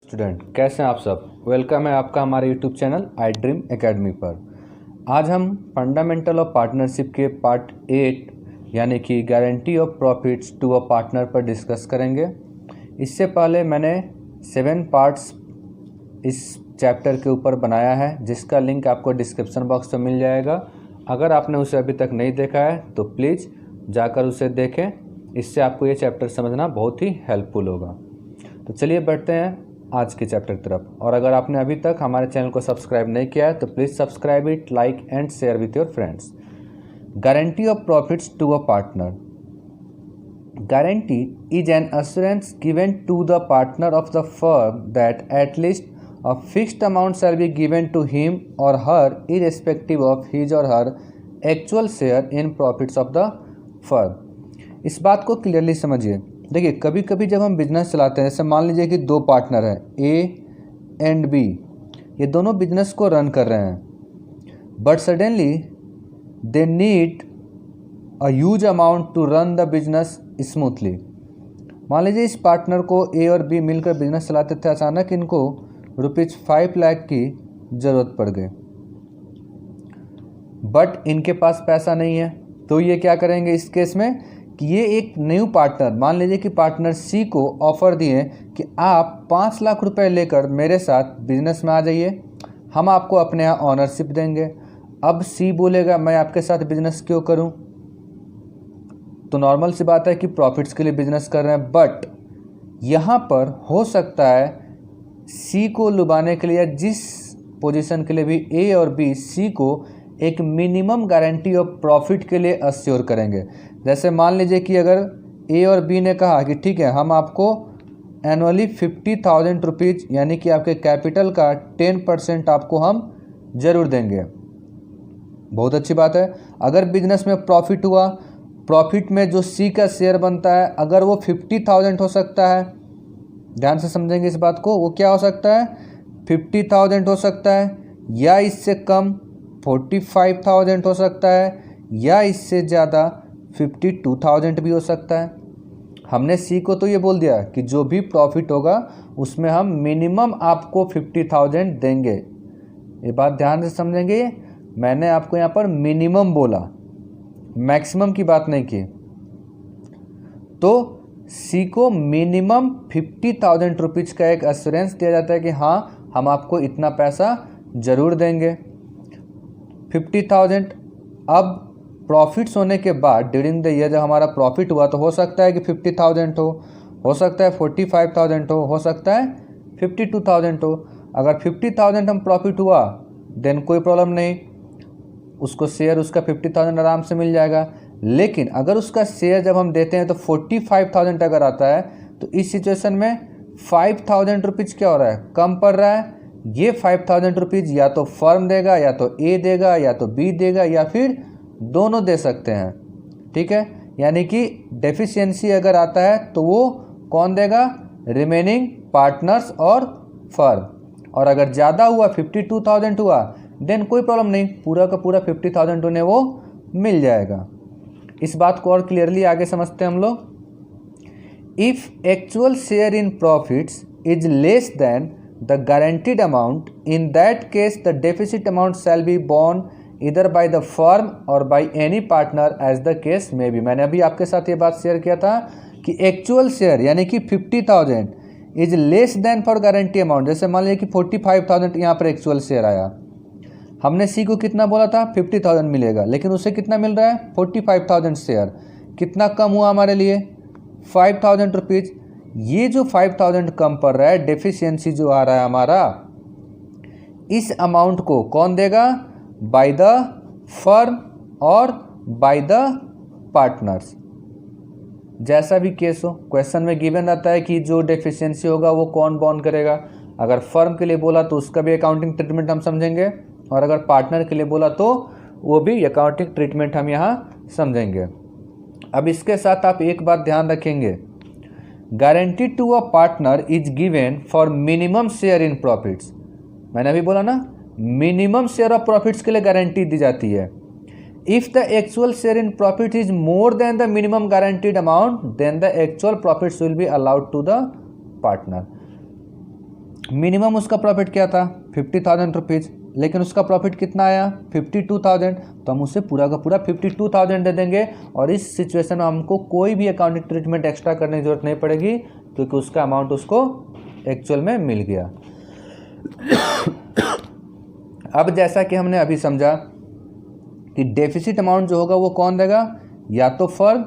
Student, कैसे हैं आप सब। वेलकम है आपका हमारे YouTube channel I dream academy पर। आज हम फंडामेंटल ऑफ पार्टनरशिप के पार्ट 8 यानी कि guarantee of profits to a partner पर डिस्कस करेंगे। इससे पहले मैंने 7 पार्ट्स इस चैप्टर के ऊपर बनाया है, जिसका लिंक आपको डिस्क्रिप्शन बॉक्स में मिल जाएगा। अगर आपने उसे अभी तक नहीं देखा है तो प्लीज़ जाकर उसे देखें, इससे आपको ये चैप्टर समझना बहुत ही हेल्पफुल होगा। तो चलिए बढ़ते हैं आज के चैप्टर की तरफ। और अगर आपने अभी तक हमारे चैनल को सब्सक्राइब नहीं किया है तो please subscribe it, like and share with your friends. Guarantee of profits to a partner. Guarantee is an assurance given to the partner of the firm that at least a fixed amount shall be given to him or her irrespective of his or her actual share in profits of the firm। इस बात को clearly समझिए। देखिए, कभी कभी जब हम business चलाते हैं, जैसे मान लीजिए कि 2 पार्टनर हैं ए एंड बी, ये दोनों बिजनेस को रन कर रहे हैं, but suddenly they need a huge amount to run the business smoothly. मान लीजिए इस पार्टनर को ए और बी मिलकर बिजनेस चलाते थे, अचानक इनको ₹5 लाख की ज़रूरत पड़ गई, बट इनके पास पैसा नहीं है। तो ये क्या करेंगे इस केस में कि ये एक न्यू पार्टनर, मान लीजिए कि पार्टनर सी को ऑफ़र दिए कि आप 5 लाख रुपए लेकर मेरे साथ बिजनेस में आ जाइए, हम आपको अपने यहाँ ऑनरशिप देंगे। अब सी बोलेगा मैं आपके साथ बिजनेस क्यों करूं? तो नॉर्मल सी बात है कि प्रॉफिट्स के लिए बिजनेस कर रहे हैं, बट यहाँ पर हो सकता है सी को लुभाने के लिए या जिस पोजीशन के लिए भी ए और बी सी को एक मिनिमम गारंटी ऑफ प्रॉफिट के लिए अश्योर करेंगे। जैसे मान लीजिए कि अगर ए और बी ने कहा कि ठीक है, हम आपको एनुअली 50,000 रुपीज़ यानी कि आपके कैपिटल का 10% आपको हम ज़रूर देंगे। बहुत अच्छी बात है। अगर बिजनेस में प्रॉफिट हुआ, प्रॉफिट में जो सी का शेयर बनता है अगर वो 50,000 हो सकता है, ध्यान से समझेंगे इस बात को, वो क्या हो सकता है 50,000 हो सकता है, या इससे कम 45,000 हो सकता है, या इससे ज़्यादा 52,000 भी हो सकता है। हमने सी को तो ये बोल दिया कि जो भी प्रॉफिट होगा उसमें हम मिनिमम आपको 50,000 देंगे। ये बात ध्यान से समझेंगे, मैंने आपको यहाँ पर मिनिमम बोला, मैक्सिमम की बात नहीं की। तो सी को मिनिमम 50,000 रुपीज़ का एक एश्योरेंस दिया जाता है कि हाँ, हम आपको इतना पैसा ज़रूर देंगे 50,000। अब प्रॉफिट्स होने के बाद ड्यूरिंग द ईयर जब हमारा प्रॉफिट हुआ तो हो सकता है कि 50,000 हो सकता है 45,000 हो सकता है 52,000 हो। अगर 50,000 हम प्रॉफिट हुआ देन कोई प्रॉब्लम नहीं, उसको शेयर उसका 50,000 आराम से मिल जाएगा। लेकिन अगर उसका शेयर जब हम देते हैं तो 45,000 अगर आता है तो इस सिचुएशन में 5,000 रुपीज़ क्या हो रहा है, कम पड़ रहा है। ये 5,000 रुपीज़ या तो फर्म देगा, या तो ए देगा, या तो बी देगा, या फिर दोनों दे सकते हैं। ठीक है, यानी कि डेफिशिएंसी अगर आता है तो वो कौन देगा, रिमेनिंग पार्टनर्स और फर्म। और अगर ज़्यादा हुआ 52,000 हुआ देन कोई प्रॉब्लम नहीं, पूरा का पूरा 50,000 उन्हें वो मिल जाएगा। इस बात को और क्लियरली आगे समझते हैं हम लोग। If actual share in profits is less than the guaranteed amount, in that case the deficit amount shall be borne either by the firm और by any partner as the case may be. मैंने अभी आपके साथ ये बात share किया था कि एक्चुअल शेयर यानी कि 50,000 is less then for guarantee amount. जैसे मान लीजिए कि 45,000 यहाँ पर एक्चुअल शेयर आया, हमने सी को कितना बोला था 50,000 मिलेगा, लेकिन उसे कितना मिल रहा है 45,000 शेयर। कितना कम हुआ हमारे लिए 5,000 रुपीज़। ये जो 5,000 कम पड़ रहा है, डेफिशिएंसी जो आ रहा है हमारा, इस अमाउंट को कौन देगा, बाय द फर्म और बाय द पार्टनर्स। जैसा भी केस हो, क्वेश्चन में गिवन रहता है कि जो डेफिशिएंसी होगा वो कौन बॉन्ड करेगा। अगर फर्म के लिए बोला तो उसका भी अकाउंटिंग ट्रीटमेंट हम समझेंगे, और अगर पार्टनर के लिए बोला तो वो भी अकाउंटिंग ट्रीटमेंट हम यहाँ समझेंगे। अब इसके साथ आप एक बात ध्यान रखेंगे, guarantee to a partner is given for minimum share in profits. मैंने अभी बोला ना, मिनिमम शेयर ऑफ प्रॉफिट्स के लिए गारंटी दी जाती है। If the actual share in profit is more than the minimum guaranteed amount then the actual profits will be allowed to the partner. Minimum उसका प्रॉफिट क्या था 50,000 रुपीज़, लेकिन उसका प्रॉफिट कितना आया 52,000, तो हम उसे पूरा का पूरा 52,000 दे देंगे। और इस सिचुएशन में हमको कोई भी अकाउंटिंग ट्रीटमेंट एक्स्ट्रा करने की जरूरत नहीं पड़ेगी, क्योंकि उसका अमाउंट उसको एक्चुअल में मिल गया। अब जैसा कि हमने अभी समझा कि डेफिसिट अमाउंट जो होगा वो कौन देगा, या तो फर्म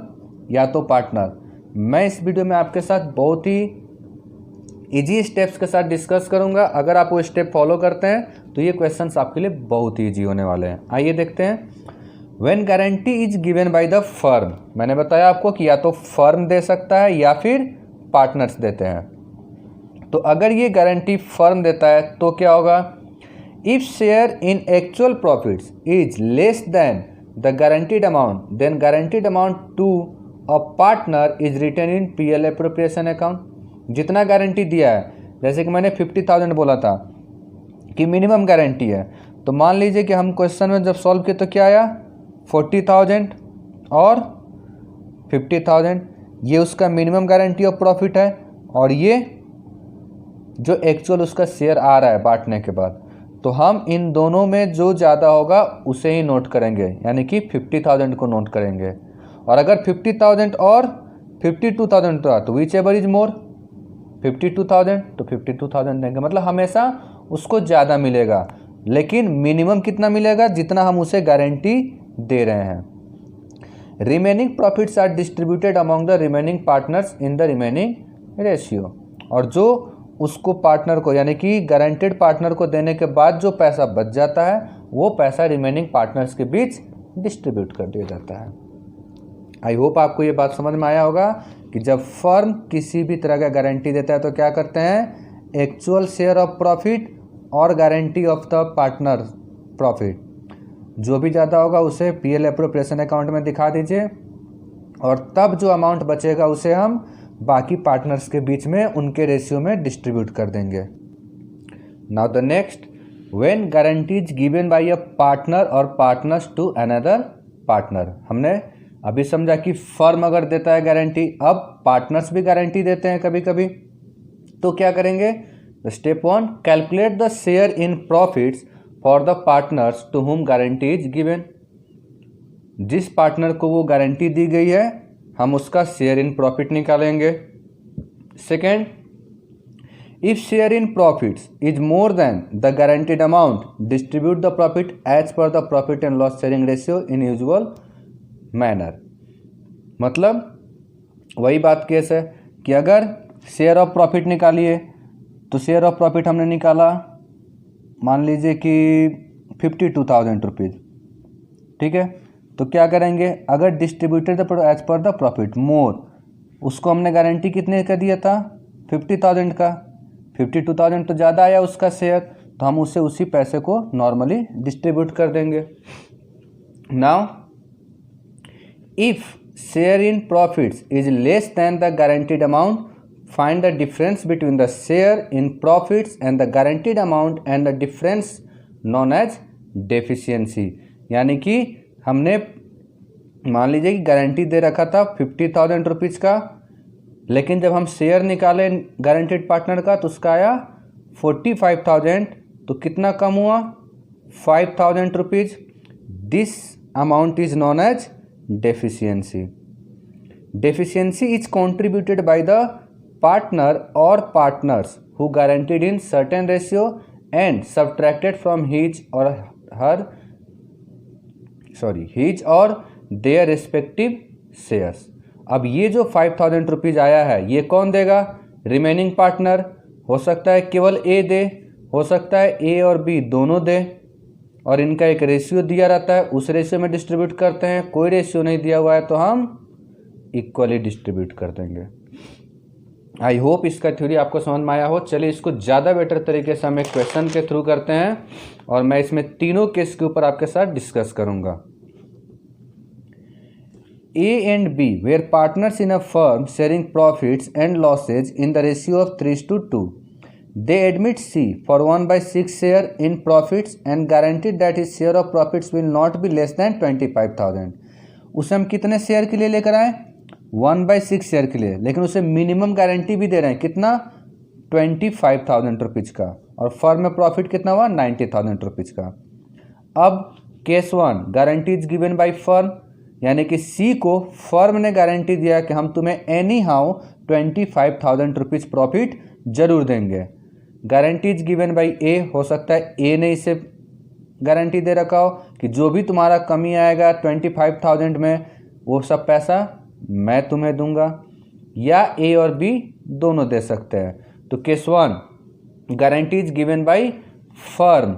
या तो पार्टनर। मैं इस वीडियो में आपके साथ बहुत ही इजी स्टेप्स के साथ डिस्कस करूंगा। अगर आप वो स्टेप फॉलो करते हैं तो ये क्वेश्चंस आपके लिए बहुत ही इजी होने वाले हैं। आइए देखते हैं। When guarantee is given bye the firm, मैंने बताया आपको कि या तो फर्म दे सकता है या फिर पार्टनर्स देते हैं। तो अगर ये गारंटी फर्म देता है तो क्या होगा, if share in actual profits is less than the guaranteed amount, then guaranteed amount to a partner is written in PL appropriation account. जितना गारंटी दिया है, जैसे कि मैंने 50,000 बोला था कि मिनिमम गारंटी है, तो मान लीजिए कि हम क्वेश्चन में जब सॉल्व किए तो क्या आया 40,000 और 50,000, ये उसका मिनिमम गारंटी ऑफ प्रॉफिट है, और ये जो एक्चुअल उसका शेयर आ रहा है बांटने के बाद। तो हम इन दोनों में जो ज़्यादा होगा उसे ही नोट करेंगे, यानी कि 50,000 को नोट करेंगे। और अगर 50,000 और 52,000 था तो विच एवर इज मोर, 52,000 तो 52,000 देंगे, मतलब हमेशा उसको ज़्यादा मिलेगा, लेकिन मिनिमम कितना मिलेगा, जितना हम उसे गारंटी दे रहे हैं। Remaining profits are distributed among the remaining partners in the remaining ratio. और जो उसको पार्टनर को, यानी कि गारंटेड पार्टनर को देने के बाद जो पैसा बच जाता है वो पैसा रिमेनिंग पार्टनर्स के बीच डिस्ट्रीब्यूट कर दिया जाता है। आई होप आपको ये बात समझ में आया होगा कि जब फर्म किसी भी तरह का गारंटी देता है तो क्या करते हैं, एक्चुअल शेयर ऑफ प्रॉफिट और guarantee of the partner profit, जो भी ज़्यादा होगा उसे पीएल एप्रोप्रिएशन अकाउंट में दिखा दीजिए, और तब जो अमाउंट बचेगा उसे हम बाकी पार्टनर्स के बीच में उनके रेशियो में डिस्ट्रीब्यूट कर देंगे। Now the next, when guarantee is given bye a partner or partners to another partner. हमने अभी समझा कि फर्म अगर देता है गारंटी, अब पार्टनर्स भी गारंटी देते हैं कभी कभी, तो क्या करेंगे, step 1, calculate the share in profits for the partners to whom guarantee is given. जिस पार्टनर को वो गारंटी दी गई है हम उसका शेयर इन प्रॉफिट निकालेंगे। Second, if share in profits is more than the guaranteed amount, distribute the profit as per the profit and loss sharing ratio in usual manner. मतलब वही बात केस है कि अगर शेयर ऑफ प्रॉफिट निकालिए, तो share of profit हमने निकाला मान लीजिए कि 52,000 रुपीज़, ठीक है। तो क्या करेंगे, अगर distributed as per the profit more, उसको हमने गारंटी कितने का दिया था 50,000 का, 52,000 तो ज़्यादा आया उसका शेयर, तो हम उसे उसी पैसे को नॉर्मली डिस्ट्रीब्यूट कर देंगे। Now if share in profits is less than the guaranteed amount, find the difference between the share in profits and the guaranteed amount and the difference known as deficiency. यानी कि हमने मान लीजिए कि guarantee दे रखा था 50,000 रुपीज़ का, लेकिन जब हम शेयर निकाले गारंटीड पार्टनर का तो उसका आया 45,000, तो कितना कम हुआ 5,000 rupees. This amount is known as deficiency. Deficiency is contributed by the partner or partners who guaranteed in certain ratio and subtracted from his or their respective shares. अब ये जो 5,000 रुपीज़ आया है ये कौन देगा, रिमेनिंग पार्टनर। हो सकता है केवल ए दे, हो सकता है ए और बी दोनों दे, और इनका एक रेशियो दिया रहता है, उस रेशियो में डिस्ट्रीब्यूट करते हैं। कोई रेशियो नहीं दिया हुआ है तो हम इक्वली डिस्ट्रीब्यूट कर देंगे। आई होप इसका थ्योरी आपको समझ में आया हो। चलिए इसको ज़्यादा बेटर तरीके से हम एक क्वेश्चन के थ्रू करते हैं, और मैं इसमें तीनों केस के ऊपर आपके साथ डिस्कस करूंगा। A and B were partners in a firm sharing profits and losses in the ratio of 3:2. They admit C for 1/6 share in profits and guaranteed that his share of profits will not be less than 25,000. उसे हम कितने share के लिए लेकर आए, 1/6 share के लिए, लेकिन उसे मिनिमम गारंटी भी दे रहे हैं, कितना 25,000 रुपीज़ का और फर्म में प्रॉफिट कितना हुआ 90,000 रुपीज़ का। अब case 1 guarantee is given by firm, यानी कि सी को फर्म ने गारंटी दिया कि हम तुम्हें एनी हाउ 25,000 रुपीज़ प्रॉफिट जरूर देंगे। गारंटी इज गिवन बाय ए, हो सकता है ए ने इसे गारंटी दे रखा हो कि जो भी तुम्हारा कमी आएगा 25,000 में वो सब पैसा मैं तुम्हें दूंगा, या ए और बी दोनों दे सकते हैं। तो case 1 guarantee is given by firm.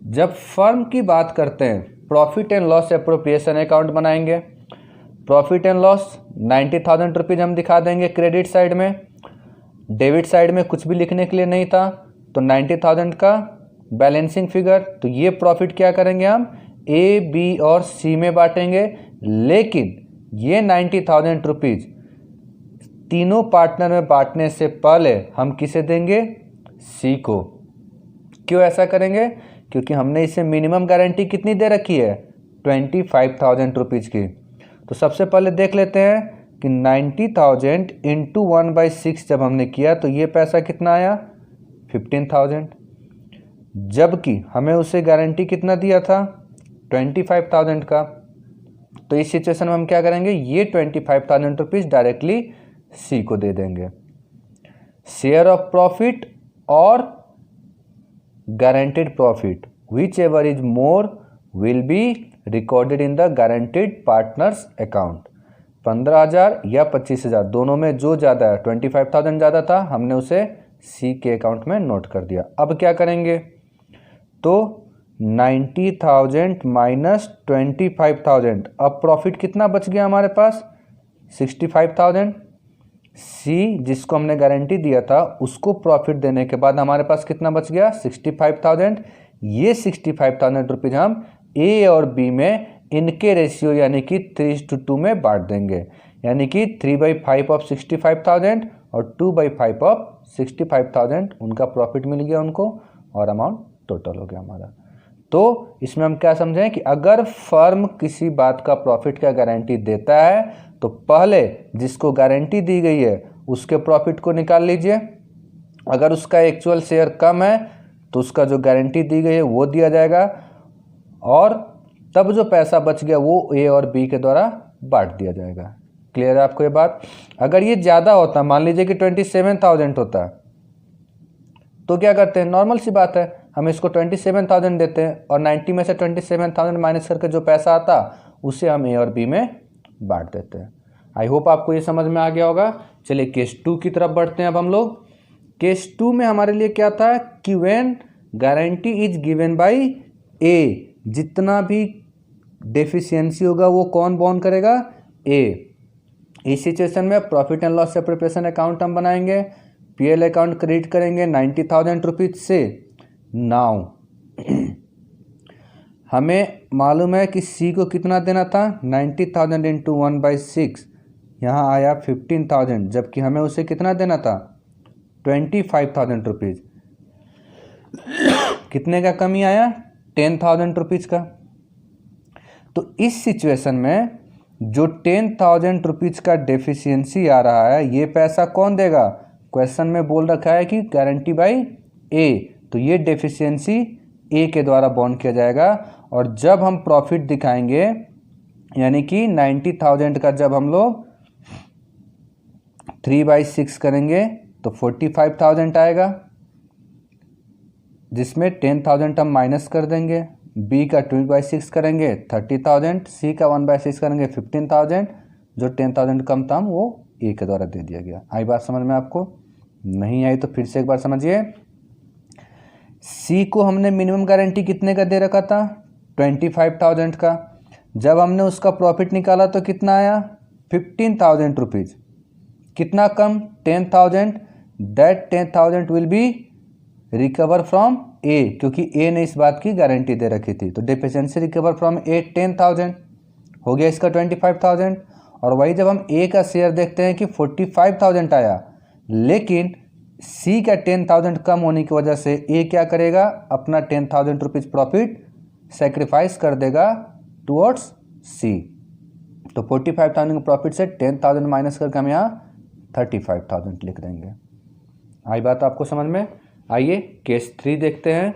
जब फर्म की बात करते हैं profit and loss appropriation account बनाएंगे। प्रॉफिट एंड लॉस 90,000 रुपीज़ हम दिखा देंगे क्रेडिट साइड में, डेबिट साइड में कुछ भी लिखने के लिए नहीं था, तो 90,000 का बैलेंसिंग फिगर। तो ये प्रॉफिट क्या करेंगे हम ए, बी और सी में बांटेंगे, लेकिन ये 90,000 रुपीज़ तीनों पार्टनर में बांटने से पहले हम किसे देंगे, सी को। क्यों ऐसा करेंगे, क्योंकि हमने इसे मिनिमम गारंटी कितनी दे रखी है 25,000 रुपीज़ की। तो सबसे पहले देख लेते हैं कि 90,000 इंटू 1/6 जब हमने किया तो ये पैसा कितना आया 15,000, जबकि हमें उसे गारंटी कितना दिया था 25,000 का। तो इस सिचुएशन में हम क्या करेंगे, ये 25,000 रुपीज़ डायरेक्टली सी को दे देंगे। शेयर ऑफ प्रॉफिट और guaranteed profit which ever is more will be recorded in the guaranteed partners account. 15,000 या 25,000 दोनों में जो ज़्यादा है, 25,000 ज़्यादा था, हमने उसे सी के अकाउंट में नोट कर दिया। अब क्या करेंगे, तो 90,000 माइनस 25,000, अब प्रॉफिट कितना बच गया हमारे पास 65,000। सी जिसको हमने गारंटी दिया था उसको प्रॉफिट देने के बाद हमारे पास कितना बच गया 65,000। ये 65,000 रुपीज़ हम ए और बी में इनके रेशियो यानी कि 3:2 में बांट देंगे, यानी कि 3/5 ऑफ 65,000 और 2/5 ऑफ 65,000 उनका प्रॉफिट मिल गया उनको, और अमाउंट टोटल हो गया हमारा। तो इसमें हम क्या समझें कि अगर फर्म किसी बात का प्रॉफिट का गारंटी देता है तो पहले जिसको गारंटी दी गई है उसके प्रॉफिट को निकाल लीजिए। अगर उसका एक्चुअल शेयर कम है तो उसका जो गारंटी दी गई है वो दिया जाएगा, और तब जो पैसा बच गया वो ए और बी के द्वारा बांट दिया जाएगा। क्लियर है आपको ये बात। अगर ये ज़्यादा होता, मान लीजिए कि 27,000 होता, तो क्या करते हैं, नॉर्मल सी बात है, हम इसको 27,000 देते हैं और 90 में से 27,000 माइनस करके जो पैसा आता उसे हम ए और बी में बांट देते हैं। आई होप आपको ये समझ में आ गया होगा। चलिए केस 2 की तरफ बढ़ते हैं अब हम लोग। केस 2 में हमारे लिए क्या था कि when guarantee is given by A, जितना भी डेफिशिएंसी होगा वो कौन बॉन्ड करेगा, ए। इस सिचुएशन में profit and loss separation account हम बनाएंगे, पीएल अकाउंट क्रेडिट करेंगे 90,000 रुपीज़ से। नाउ हमें मालूम है कि सी को कितना देना था 90,000 इंटू 1/6, यहाँ आया 15,000, जबकि हमें उसे कितना देना था 25,000 रुपीज़। कितने का कमी आया 10,000 रुपीज़ का। तो इस सिचुएशन में जो 10,000 रुपीज़ का डेफिशिएंसी आ रहा है ये पैसा कौन देगा, क्वेश्चन में बोल रखा है कि गारंटी बाय ए, तो ये डेफिशिएंसी ए के द्वारा बॉन्ड किया जाएगा। और जब हम प्रॉफिट दिखाएंगे यानी कि 90,000 का जब हम लोग 3/6 करेंगे तो 45,000 आएगा, जिसमें 10,000 हम माइनस कर देंगे, बी का 2/6 करेंगे 30,000, सी का 1/6 करेंगे 15,000, जो 10,000 कम था वो ए के द्वारा दे दिया गया। आई बात समझ में आपको, नहीं आई तो फिर से एक बार समझिए। सी को हमने मिनिमम गारंटी कितने का दे रखा था 25,000 का, जब हमने उसका प्रॉफिट निकाला तो कितना आया 15,000 रुपीज़, कितना कम 10,000, that 10,000 will be recover from A, क्योंकि ए ने इस बात की गारंटी दे रखी थी, तो डेफिशिएंसी रिकवर फ्रॉम ए 10,000 हो गया इसका 25,000। और वही जब हम ए का शेयर देखते हैं कि 45,000 आया, लेकिन सी का 10,000 कम होने की वजह से ए क्या करेगा, अपना 10,000 रुपीज़ प्रॉफिट सेक्रीफाइस कर देगा टुवर्ड्स सी। तो 45,000 के प्रॉफिट से 10,000 माइनस करके हम यहाँ 35,000 लिख देंगे। आई बात आपको समझ में? आइए केस 3 देखते हैं।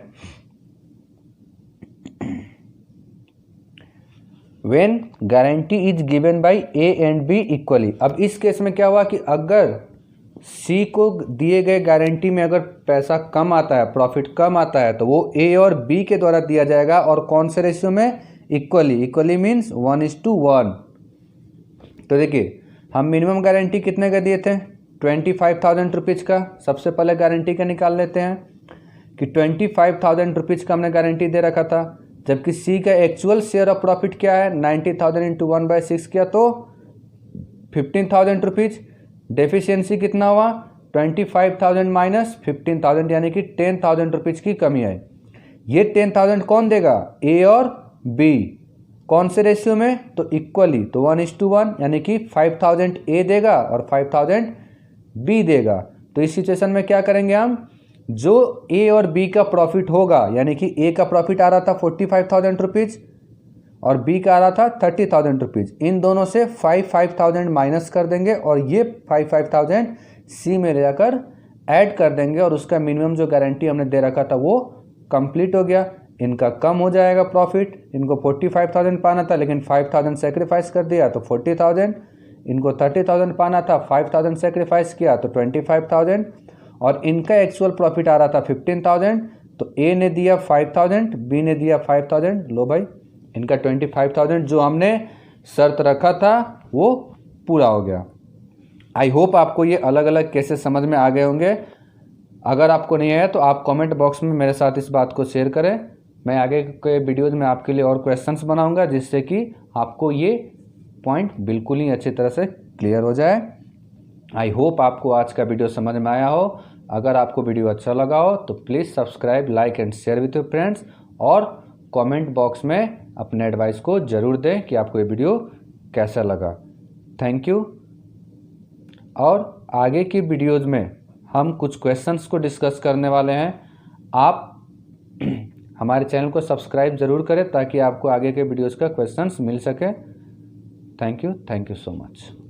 When guarantee is given by A and be equally. अब इस केस में क्या हुआ कि अगर सी को दिए गए गारंटी में अगर पैसा कम आता है, प्रॉफिट कम आता है, तो वो ए और बी के द्वारा दिया जाएगा। और कौन से रेशियो में? इक्वली। Equally means 1:1। तो देखिए हम मिनिमम गारंटी कितने का दिए थे? 25,000 रुपीज़ का। सबसे पहले गारंटी का निकाल लेते हैं कि 25,000 रुपीज़ का हमने गारंटी दे रखा था, जबकि सी का एक्चुअल शेयर ऑफ प्रॉफिट क्या है? 90,000 इंटू 1/6 किया तो 15,000 रुपीज़। डेफिशिएंसी कितना हुआ? 25,000 माइनस 15,000 यानी कि 10,000 रुपीज़ की कमी आई। ये 10,000 कौन देगा? ए और बी। कौन से रेशियो में? तो इक्वली। तो 1:1 यानी कि 5,000 ए देगा और 5,000 बी देगा। तो इस सिचुएशन में क्या करेंगे हम? जो ए और बी का प्रॉफिट होगा, यानी कि ए का प्रॉफिट आ रहा था 45,000 रुपीज़ और बी का आ रहा था 30,000 रुपीज़, इन दोनों से 5,000 माइनस कर देंगे और ये 5,000 सी में ले जाकर ऐड कर देंगे और उसका मिनिमम जो गारंटी हमने दे रखा था वो कंप्लीट हो गया। इनका कम हो जाएगा प्रॉफिट। इनको 45,000 पाना था लेकिन 5,000 सेक्रीफाइस कर दिया तो 40,000। इनको 30,000 पाना था, 5,000 सेक्रीफाइस किया तो 25,000। और इनका एक्चुअल प्रॉफिट आ रहा था 15,000। तो ए ने दिया 5,000, बी ने दिया 5,000। लो भाई इनका 25,000 जो हमने शर्त रखा था वो पूरा हो गया। आई होप आपको ये अलग अलग केसेस समझ में आ गए होंगे। अगर आपको नहीं आया तो आप कमेंट बॉक्स में मेरे साथ इस बात को शेयर करें। मैं आगे के वीडियोज़ में आपके लिए और क्वेश्चंस बनाऊंगा जिससे कि आपको ये पॉइंट बिल्कुल ही अच्छी तरह से क्लियर हो जाए। आई होप आपको आज का वीडियो समझ में आया हो। अगर आपको वीडियो अच्छा लगा हो तो please subscribe, like and share with your friends और कमेंट बॉक्स में अपने एडवाइस को ज़रूर दें कि आपको ये वीडियो कैसा लगा। Thank you. और आगे की वीडियोज़ में हम कुछ क्वेश्चंस को डिस्कस करने वाले हैं। आप हमारे चैनल को सब्सक्राइब ज़रूर करें ताकि आपको आगे के वीडियोज़ का क्वेश्चंस मिल सके। Thank you so much.